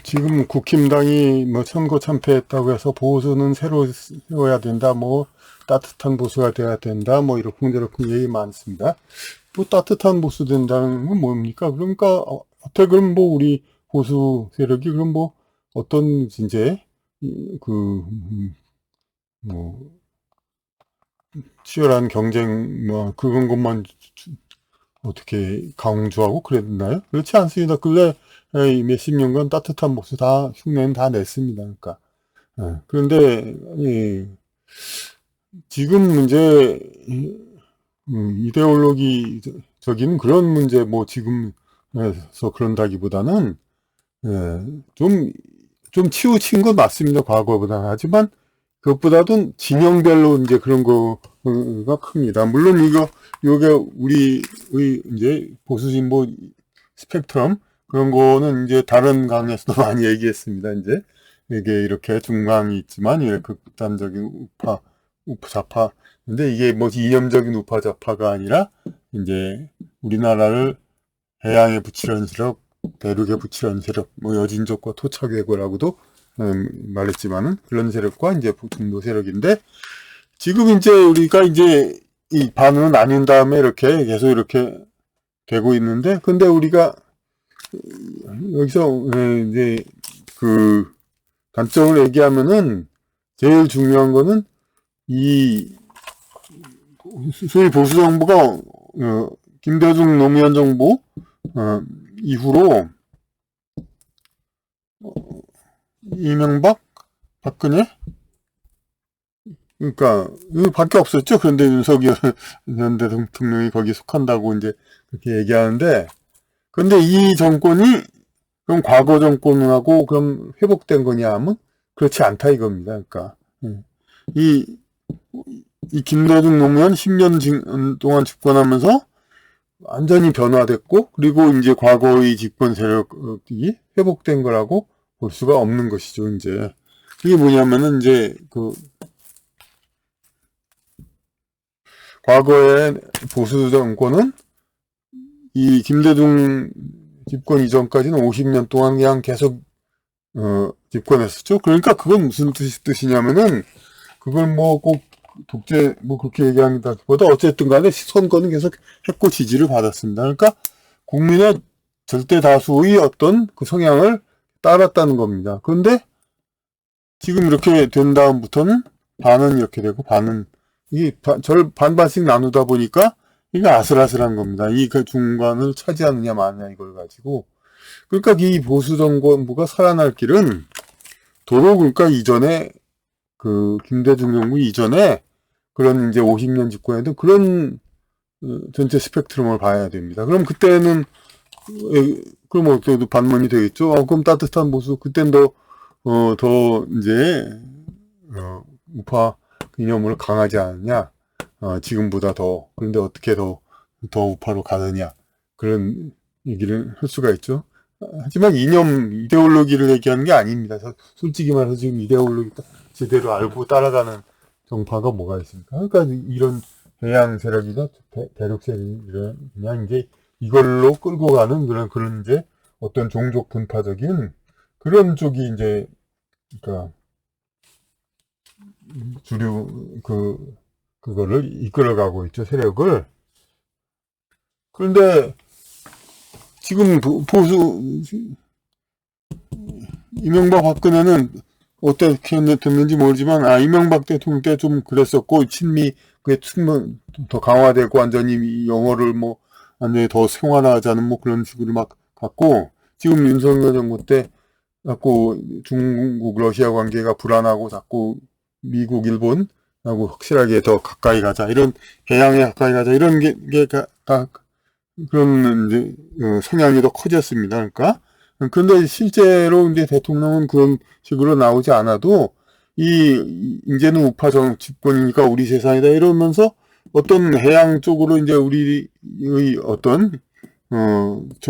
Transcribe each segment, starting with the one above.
지금 국힘당이 뭐 선거 참패했다고 해서 보수는 새로 세워야 된다, 뭐 따뜻한 보수가 돼야 된다, 뭐 이렇게 저렇게 얘기 많습니다. 뭐 따뜻한 보수 된다는 건 뭡니까? 그러니까 어떻게 그럼 뭐 우리 보수 세력이 그럼 뭐 어떤 이제 그뭐 치열한 경쟁 뭐 그런 것만 어떻게 강조하고 그랬나요? 그렇지 않습니다. 근래 몇십 년간 따뜻한 보수 다 흉내는 다 냈습니다. 그러니까. 그런데 지금 문제 이데올로기적인 그런 문제 뭐 지금에서 그런다기보다는 좀 치우친 건 맞습니다. 과거보다. 하지만 그것보다도 진영별로 이제 그런 거가 큽니다. 물론 요게 우리의 이제 보수진보 스펙트럼 그런 거는 이제 다른 강의에서도 많이 얘기했습니다. 이제 이게 이렇게 중앙이 있지만 이렇게 극단적인 우파 좌파. 근데 이게 뭐 이념적인 우파 좌파가 아니라 이제 우리나라를 해양에 붙이려는 세력, 대륙에 붙이려는 세력, 뭐 여진족과 토착외고라고도 말했지만은 그런 세력과 이제 중도 세력인데 지금 이제 우리가 이제 이 반으로 나뉜 다음에 이렇게 계속 이렇게 되고 있는데 근데 우리가 여기서 이제 그 단점을 얘기하면은 제일 중요한 거는 이 소위 보수 정부가 김대중 노무현 정부 이후로 이명박 박근혜 그러니까 이거밖에 없었죠. 그런데 윤석열 전 대통령이 거기에 속한다고 이제 그렇게 얘기하는데 근데 이 정권이 그럼 과거 정권하고 그럼 회복된 거냐 하면 그렇지 않다 이겁니다. 그러니까 이, 이 김대중 노무현 10년 동안 집권하면서 완전히 변화됐고 그리고 이제 과거의 집권 세력이 회복된 거라고 볼 수가 없는 것이죠. 이제 그게 뭐냐면은 이제 그 과거의 보수 정권은 이 김대중 집권 이전까지는 50년 동안 그냥 계속 집권했었죠. 그러니까 그건 무슨 뜻이냐면은 그걸 뭐 꼭 독재 뭐 그렇게 얘기한다기보다 어쨌든 간에 선거는 계속 했고 지지를 받았습니다. 그러니까 국민의 절대 다수의 어떤 그 성향을 따랐다는 겁니다. 그런데 지금 이렇게 된 다음부터는 반은 이렇게 되고 반은 이게 반반씩 나누다 보니까 이게 아슬아슬한 겁니다. 이 그 중간을 차지하느냐 마느냐 이걸 가지고 그러니까 이 보수 정권부가 살아날 길은 도로 그러니까 이전에 그 김대중 정부 이전에 그런 이제 50년 집권에도 그런 전체 스펙트럼을 봐야 됩니다. 그럼 그때는 그럼 어때도 반문이 되겠죠. 그럼 따뜻한 보수 그땐 더 이제 우파 이념을 강하지 않느냐. 지금보다 더 그런데 어떻게 더 우파로 가느냐 그런 얘기를 할 수가 있죠. 하지만 이데올로기를 얘기하는 게 아닙니다. 솔직히 말해서 지금 이데올로기 제대로 알고 따라가는 정파가 뭐가 있습니까? 그러니까 이런 해양 세력이나 대륙 세력이나 이제 이걸로 끌고 가는 그런 이제 어떤 종족 분파적인 그런 쪽이 이제 그러니까 주류 그거를 이끌어가고 있죠 세력을. 그런데 지금 보수 이명박 박근혜는 어떻게 됐는지 모르지만 이명박 대통령 때 좀 그랬었고 친미 그게 더 강화되고 완전히 영어를 뭐 완전히 더 생활화하자는 뭐 그런 식으로 막 갔고 지금 윤석열 정부 때 자꾸 중국 러시아 관계가 불안하고 자꾸 미국 일본하고 확실하게 더 가까이 가자 이런 해양에 가까이 가자 이런 게 다 그런 이제 성향이 더 커졌습니다. 그러니까 그런데 실제로 이제 대통령은 그런 식으로 나오지 않아도 이제는 우파 집권이니까 우리 세상이다 이러면서 어떤 해양 쪽으로 이제 우리의 어떤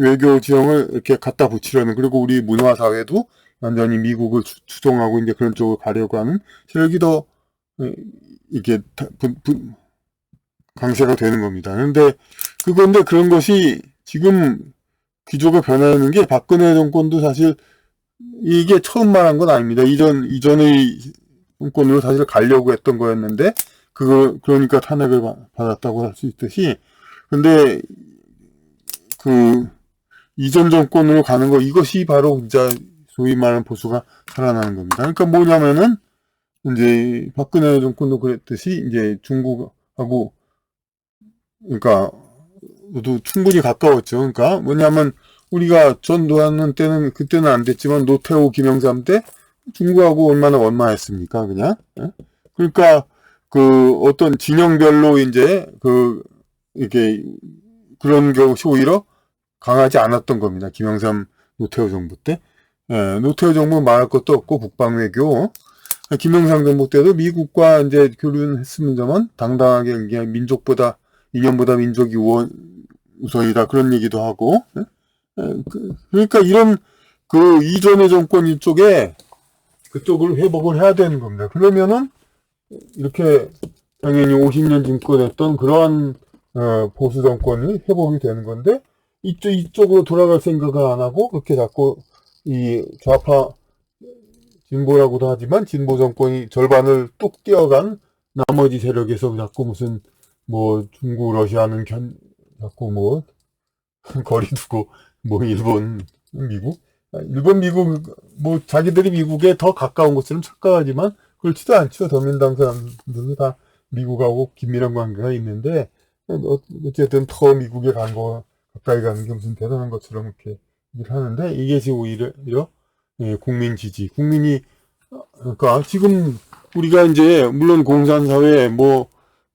외교 지형을 이렇게 갖다 붙이려는 그리고 우리 문화 사회도 완전히 미국을 추종하고 이제 그런 쪽으로 가려고 하는 세력이 더 이게 강세가 되는 겁니다. 그런데 그런 것이 지금 기조가 변하는 게 박근혜 정권도 사실 이게 처음 말한 건 아닙니다. 이전의 정권으로 사실 가려고 했던 거였는데, 그러니까 탄핵을 받았다고 할 수 있듯이, 근데, 그, 이전 정권으로 가는 거, 이것이 바로 진짜 소위 말하는 보수가 살아나는 겁니다. 그러니까 뭐냐면은, 이제, 박근혜 정권도 그랬듯이, 이제 중국하고, 그러니까, 도 충분히 가까웠죠. 그러니까 뭐냐면, 우리가 전두환은 그때는 안 됐지만, 노태우, 김영삼 때 중국하고 얼마나 원만했습니까, 그냥? 예? 그러니까, 어떤 진영별로 이제, 이렇게, 그런 것이 오히려 강하지 않았던 겁니다. 김영삼, 노태우 정부 때. 예, 노태우 정부 말할 것도 없고, 국방외교. 김영삼 정부 때도 미국과 이제 교류는 했습니다만, 당당하게 그냥 이념보다 민족이 우선이다. 그런 얘기도 하고. 예? 그러니까 이런, 이전의 정권 이쪽에, 그쪽을 회복을 해야 되는 겁니다. 그러면은, 이렇게, 당연히 50년 집권했던 그러한, 보수 정권이 회복이 되는 건데, 이쪽으로 돌아갈 생각을 안 하고, 그렇게 자꾸, 이 좌파, 진보라고도 하지만, 진보 정권이 절반을 뚝 뛰어간 나머지 세력에서 자꾸 무슨, 뭐, 중국, 러시아는 자꾸 뭐, 거리 두고, 뭐, 일본, 미국, 뭐, 자기들이 미국에 더 가까운 것처럼 착각하지만, 그렇지도 않죠. 더민당 사람들도 다 미국하고 긴밀한 관계가 있는데, 어쨌든 더 미국에 가까이 가는 게 무슨 대단한 것처럼 이렇게 얘기를 하는데, 이게 지금 오히려, 예, 국민 지지. 그러니까 지금 우리가 이제, 물론 공산사회, 뭐,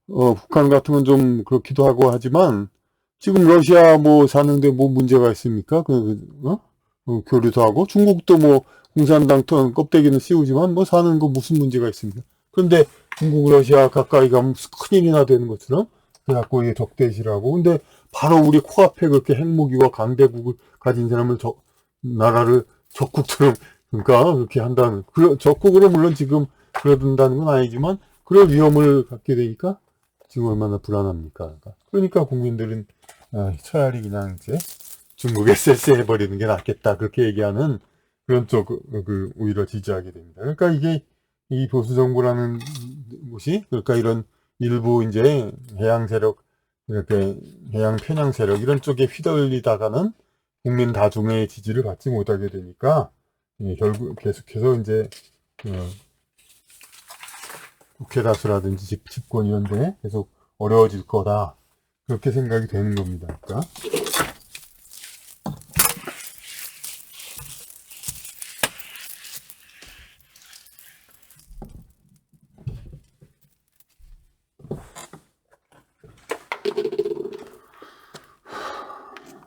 북한 같은 건 좀 그렇기도 하고 하지만, 지금 러시아 뭐 사는데 뭐 문제가 있습니까? 교류도 하고, 중국도 뭐 공산당 껍데기는 씌우지만 뭐 사는 거 무슨 문제가 있습니까? 그런데 중국, 러시아 가까이 가면 큰일이나 되는 것처럼 그래갖고 이게 적대시라고. 근데 바로 우리 코앞에 그렇게 핵무기와 강대국을 가진 나라를 적국처럼, 그러니까 그렇게 한다는, 적국으로 물론 지금 그러든다는 건 아니지만, 그럴 위험을 갖게 되니까 지금 얼마나 불안합니까? 그러니까 국민들은 차라리 그냥 이제 중국에 쎄쎄해버리는 게 낫겠다. 그렇게 얘기하는 그런 오히려 지지하게 됩니다. 그러니까 이게 이 보수정부라는 곳이, 그러니까 이런 일부 이제 해양 세력, 이렇게 해양 편향 세력, 이런 쪽에 휘둘리다가는 국민 다중의 지지를 받지 못하게 되니까, 결국 계속해서 이제, 국회 다수라든지 집권 이런 데 계속 어려워질 거다. 그렇게 생각이 되는 겁니다. 그러니까.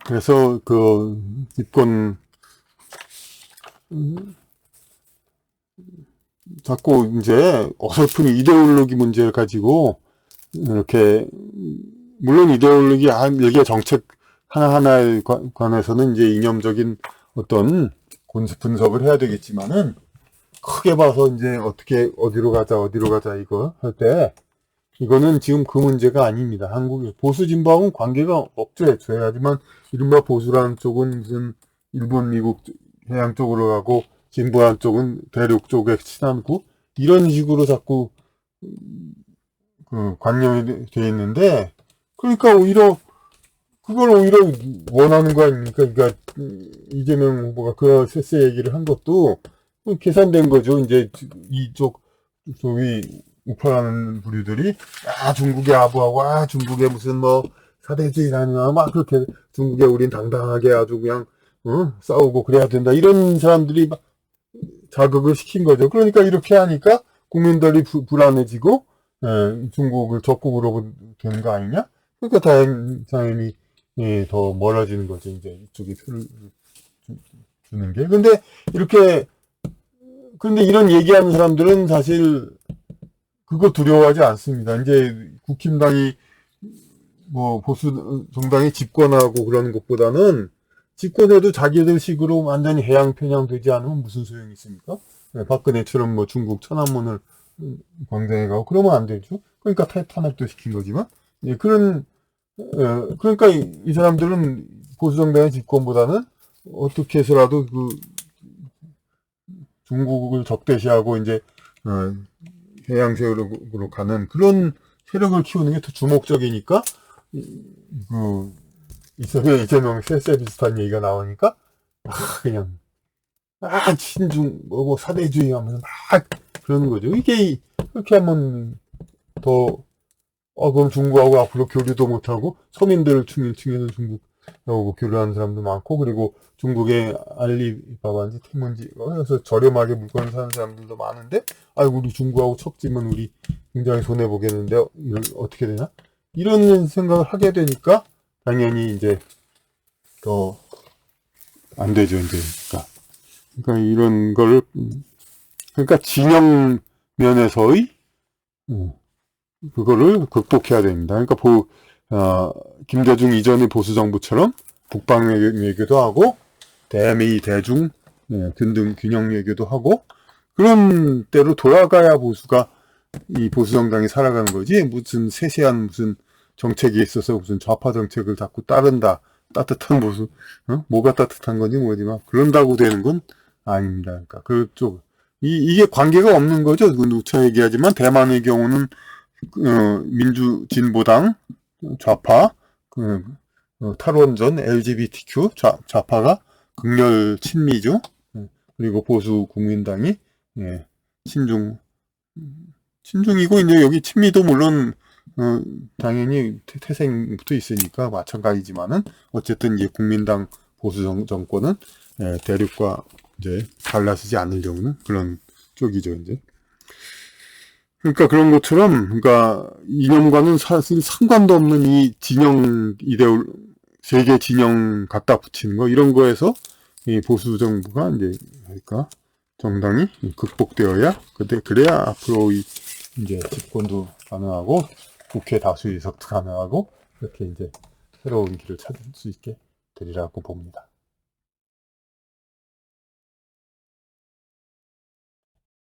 그래서 집권, 자꾸 이제 어설픈 이데올로기 문제를 가지고 이렇게, 물론 이데올로기 일개 정책 하나하나에 관해서는 이제 이념적인 어떤 분석을 해야 되겠지만은, 크게 봐서 이제 어디로 가자 이거 할 때, 이거는 지금 그 문제가 아닙니다. 한국의 보수 진보하고는 관계가 없죠, 애초에. 하지만 이른바 보수라는 쪽은 무슨 일본, 미국 해양 쪽으로 가고, 진보한 쪽은 대륙 쪽에 친한국, 이런 식으로 자꾸 관념이 돼 있는데, 그러니까 그걸 오히려 원하는 거 아닙니까? 그러니까 이재명 후보가 그 쎄쎄 얘기를 한 것도 계산된 거죠. 이제 이쪽 소위 우파라는 부류들이 중국에 아부하고 중국에 무슨 뭐 사대주의라나 막 그렇게 중국에 우린 당당하게 아주 그냥 싸우고 그래야 된다, 이런 사람들이 막 자극을 시킨 거죠. 그러니까 이렇게 하니까 국민들이 불안해지고, 중국을 적국으로 되는 거 아니냐? 그러니까 당연히 더 멀어지는 거죠. 이제 이쪽이 표를 주는 게. 근데 이런 얘기하는 사람들은 사실 그거 두려워하지 않습니다. 이제 국힘당이 뭐 보수 정당이 집권하고 그러는 것보다는, 집권해도 자기들 식으로 완전히 해양 편향되지 않으면 무슨 소용이 있습니까? 박근혜처럼 뭐 중국 천안문을 광장에 가고 그러면 안 되죠. 그러니까 탄핵도 시킨 거지만, 그러니까 이 사람들은 보수 정당의 집권보다는 어떻게 해서라도 중국을 적대시하고 이제 해양 세력으로 가는 그런 세력을 키우는 게 더 주목적이니까 이재명 쎄쎄 비슷한 얘기가 나오니까 그냥 친중 뭐 사대주의 하면서 막 그러는 거죠. 이게 그렇게 하면 더 그럼 중국하고 앞으로 교류도 못하고 서민들 중에는 중국하고 교류하는 사람도 많고 그리고 중국의 알리바바인지 테문지에서 저렴하게 물건 사는 사람들도 많은데 우리 중국하고 척지면 우리 굉장히 손해보겠는데 어떻게 되나? 이런 생각을 하게 되니까 당연히 이제 더 안 되죠. 이제 그러니까 이런 걸 그러니까 진영 면에서의 그거를 극복해야 됩니다. 그러니까 김대중 이전의 보수 정부처럼 북방 외교도 하고 대미 대중 균형 외교도 하고 그런 때로 돌아가야 이 보수 정당이 살아가는 거지. 무슨 세세한 무슨 정책에 있어서 무슨 좌파 정책을 자꾸 따른다. 따뜻한 보수 뭐가 따뜻한 건지 모르지만 그런다고 되는 건 아닙니다. 그러니까 그쪽 이게 관계가 없는 거죠. 누차 얘기하지만 대만의 경우는 민주진보당 좌파 탈원전 LGBTQ 좌파가 극렬 친미죠. 그리고 보수 국민당이 친중이고 이제 여기 친미도 물론 당연히 태생부터 있으니까 마찬가지지만은 어쨌든 이제 국민당 보수 정권은 대륙과 이제 갈라서지 않으려는 그런 쪽이죠. 이제 그러니까 그런 것처럼 그러니까 이념과는 사실 상관도 없는 이 진영 세계 진영 갖다 붙이는 거 이런 거에서 이 보수 정부가 이제 그러니까 정당이 극복되어야 그래야 앞으로 이제 집권도 가능하고 국회 다수 의석도 가능하고 이렇게 이제 새로운 길을 찾을 수 있게 되리라고 봅니다.